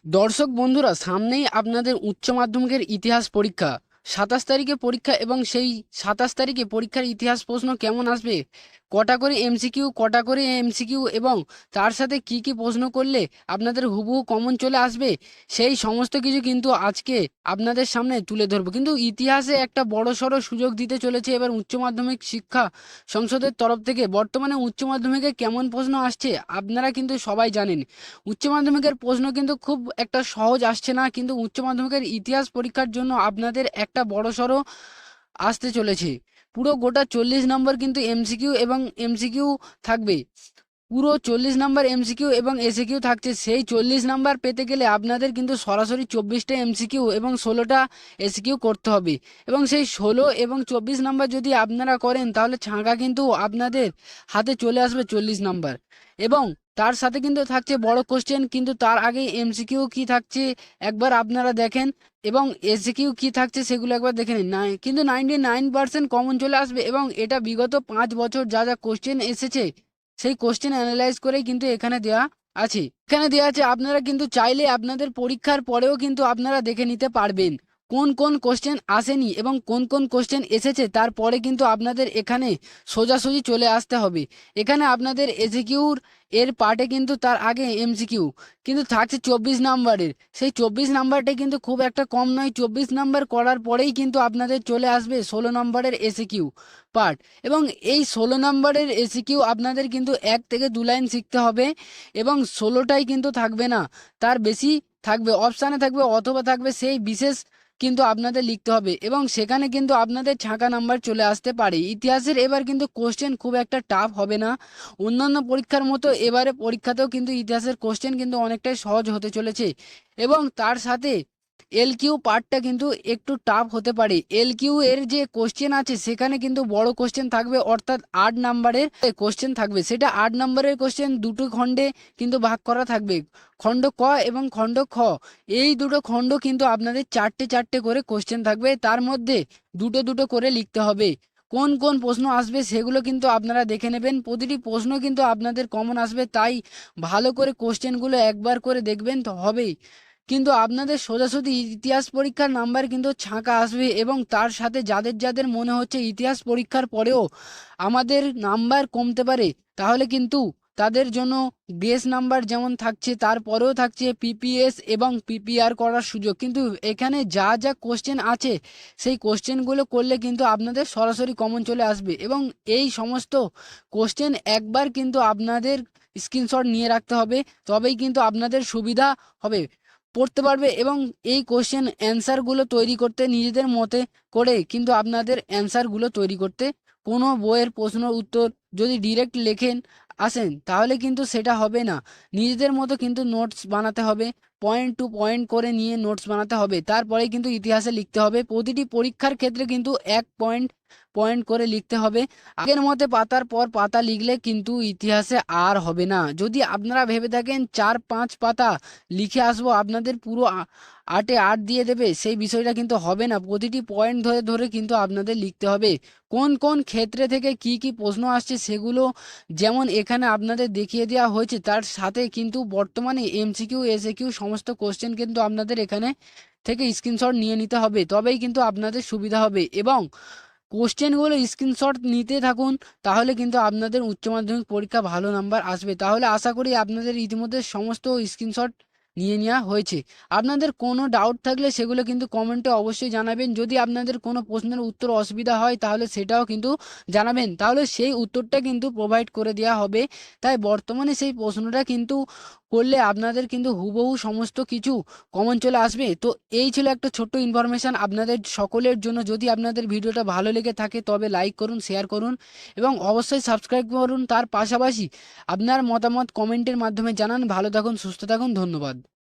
দর্শক বন্ধুরা, সামনেই আপনাদের উচ্চ মাধ্যমিকের ইতিহাস পরীক্ষা। 27 তারিখে পরীক্ষা এবং সেই 27 তারিখে পরীক্ষার ইতিহাস প্রশ্ন কেমন আসবে, কটা করে এমসিকিউ এবং তার সাথে কি কি প্রশ্ন করলে আপনাদের হুবহু কমন চলে আসবে, সেই সমস্ত কিছু কিন্তু আজকে আপনাদের সামনে তুলে ধরবো। কিন্তু ইতিহাসে একটা বড়সড় সুযোগ দিতে চলেছে এবার উচ্চ মাধ্যমিক শিক্ষা সংসদের তরফ থেকে। বর্তমানে উচ্চ মাধ্যমিকে কেমন প্রশ্ন আসছে আপনারা কিন্তু সবাই জানেন। উচ্চ মাধ্যমিকের প্রশ্ন কিন্তু খুব একটা সহজ আসছে না, কিন্তু উচ্চ মাধ্যমিকের ইতিহাস পরীক্ষার জন্য আপনাদের একটা বড়সড় আসতে চলেছে। পুরো গোটা 40 নম্বর কিন্তু এমসিকিউ এবং এমসিকিউ থাকবে। পুরো 40 নম্বর এমসিকিউ এবং এসিকিউ থাকছে। সেই 40 নম্বর পেতে গেলে আপনাদের কিন্তু সরাসরি 24টা এমসিকিউ এবং 16টা এসিকিউ করতে হবে। এবং সেই 16 এবং 24 নম্বর যদি আপনারা করেন তাহলে ছাঁকা কিন্তু আপনাদের হাতে চলে আসবে 40 নম্বর। এবং তার সাথে কিন্তু থাকছে বড় কোশ্চেন, কিন্তু তার আগে এমসিকিউ কি থাকছে একবার আপনারা দেখেন এবং এসিকিউ কি থাকছে সেগুলো একবার দেখে নিন। কিন্তু 99% কমন চলে আসবে এবং এটা বিগত 5 বছর যা যা কোশ্চেন এসেছে সেই কোশ্চেন অ্যানালাইজ করেই কিন্তু এখানে দেয়া আছে। আপনারা কিন্তু চাইলে আপনাদের পরীক্ষার পরেও কিন্তু আপনারা দেখে নিতে পারবেন কোন কোন কোশ্চেন আসেনি এবং কোন কোন কোশ্চেন এসেছে। তারপরে কিন্তু আপনাদের এখানে সোজাসুজি চলে আসতে হবে। এখানে আপনাদের এসিকিউর এর পার্টে কিন্তু তার আগে এমসিকিউ কিন্তু থাকছে 24 নম্বরের। সেই 24 নম্বরটা কিন্তু খুব একটা কম নয়। 24 নম্বর করার পরেই কিন্তু আপনাদের চলে আসবে 16 নম্বরের এসিকিউ পার্ট। এবং এই 16 নম্বরের এসিকিউ আপনাদের কিন্তু 1 থেকে 2 লাইন শিখতে হবে এবং 16টাই কিন্তু থাকবে না, তার বেশি থাকবে, অপশানে থাকবে অথবা থাকবে সেই বিশেষ কিন্তু আপনাদের লিখতে হবে এবং সেখানে কিন্তু আপনাদের ছাঁকা নাম্বার চলে আসতে পারে। ইতিহাসের এবার কিন্তু কোশ্চেন খুব একটা টাফ হবে না, অন্যান্য পরীক্ষার মতো এবারে পরীক্ষাতেও কিন্তু ইতিহাসের কোশ্চেন কিন্তু অনেকটাই সহজ হতে চলেছে। এবং তার সাথে এলকিউ পার্টটা কিন্তু একটু টাফ হতে পারে। এলকিউ এর যে কোশ্চেন আছে সেখানে কিন্তু বড় কোশ্চেন থাকবে, অর্থাৎ 8 নম্বরের কোশ্চেন থাকবে। সেটা 8 নম্বরের কোশ্চেন দুটো খণ্ডে কিন্তু ভাগ করা থাকবে, খণ্ড ক এবং খণ্ড খ। এই দুটো খণ্ড কিন্তু আপনাদের চারটে চারটে করে কোশ্চেন থাকবে, তার মধ্যে দুটো দুটো করে লিখতে হবে। কোন কোন প্রশ্ন আসবে সেগুলো কিন্তু আপনারা দেখে নেবেন। প্রতিটি প্রশ্ন কিন্তু আপনাদের কমন আসবে, তাই ভালো করে কোশ্চেনগুলো একবার করে দেখবেন তো হবেই। কিন্তু আপনাদের সোজাসুজি ইতিহাস পরীক্ষার নাম্বার কিন্তু ছাঁকা আসবে এবং তার সাথে যাদের যাদের মনে হচ্ছে ইতিহাস পরীক্ষার পরেও আমাদের নাম্বার কমতে পারে, তাহলে কিন্তু তাদের জন্য গ্রেস নাম্বার যেমন থাকছে তারপরেও থাকছে পিপিএস এবং পিপিআর করার সুযোগ। কিন্তু এখানে যা যা কোশ্চেন আছে সেই কোশ্চেনগুলো করলে কিন্তু আপনাদের সরাসরি কমন চলে আসবে এবং এই সমস্ত কোশ্চেন একবার কিন্তু আপনাদের স্ক্রিনশট নিয়ে রাখতে হবে, তবেই কিন্তু আপনাদের সুবিধা হবে, পড়তে পারবে। এবং এই কোশ্চেন অ্যান্সারগুলো তৈরি করতে নিজেদের মতে করে কিন্তু আপনাদের অ্যান্সারগুলো তৈরি করতে, কোনো বইয়ের প্রশ্নের উত্তর যদি ডিরেক্ট লেখেন আসেন তাহলে কিন্তু সেটা হবে না। নিজেদের মতো কিন্তু নোটস বানাতে হবে, পয়েন্ট টু পয়েন্ট করে নিয়ে নোটস বানাতে হবে, তারপরে কিন্তু ইতিহাসে লিখতে হবে। প্রতিটি পরীক্ষার ক্ষেত্রে কিন্তু 1 পয়েন্ট পয়েন্ট করে লিখতে হবে। আগের মতে পাতার পর পাতা লিখলে কিন্তু ইতিহাসে আর হবে না। যদি আপনারা ভেবে থাকেন 4-5 পাতা লিখে আসবো আপনাদের পুরো 8-এ 8 দিয়ে দেবে, সেই বিষয়টা কিন্তু হবে না। প্রতিটি পয়েন্ট ধরে ধরে কিন্তু আপনাদের লিখতে হবে। কোন কোন ক্ষেত্রে থেকে কি কি প্রশ্ন আসছে সেগুলো যেমন এখানে আপনাদের দেখিয়ে দেওয়া হয়েছে, তার সাথে কিন্তু বর্তমানে এমসিকিউ এসএকিউ সমস্ত কোশ্চেন কিন্তু আপনাদের এখানে থেকে স্ক্রিনশট নিয়ে নিতে হবে, তবেই কিন্তু আপনাদের সুবিধা হবে। এবং কোশ্চেনগুলো স্ক্রিনশট নিতে থাকুন, তাহলে কিন্তু আপনাদের উচ্চ মাধ্যমিক পরীক্ষা ভালো নাম্বার আসবে। তাহলে আশা করি আপনাদের ইতিমধ্যে সমস্ত স্ক্রিনশট নিয়ে নেওয়া হয়েছে। আপনাদের কোনো ডাউট থাকলে সেগুলো কিন্তু কমেন্টে অবশ্যই জানাবেন। যদি আপনাদের কোনো প্রশ্নের উত্তর অসুবিধা হয় তাহলে সেটাও কিন্তু জানাবেন, তাহলে সেই উত্তরটা কিন্তু প্রোভাইড করে দেওয়া হবে। তাই বর্তমানে সেই প্রশ্নটা কিন্তু করলে আপনাদের কিন্তু হুবহু সমস্ত কিছু কমন চলে আসবে। তো এই ছিল একটা ছোট্ট ইনফরমেশান আপনাদের সকলের জন্য। যদি আপনাদের ভিডিওটা ভালো লেগে থাকে তবে লাইক করুন, শেয়ার করুন এবং অবশ্যই সাবস্ক্রাইব করুন। তার পাশাপাশি আপনার মতামত কমেন্টের মাধ্যমে জানান। ভালো থাকুন, সুস্থ থাকুন, ধন্যবাদ।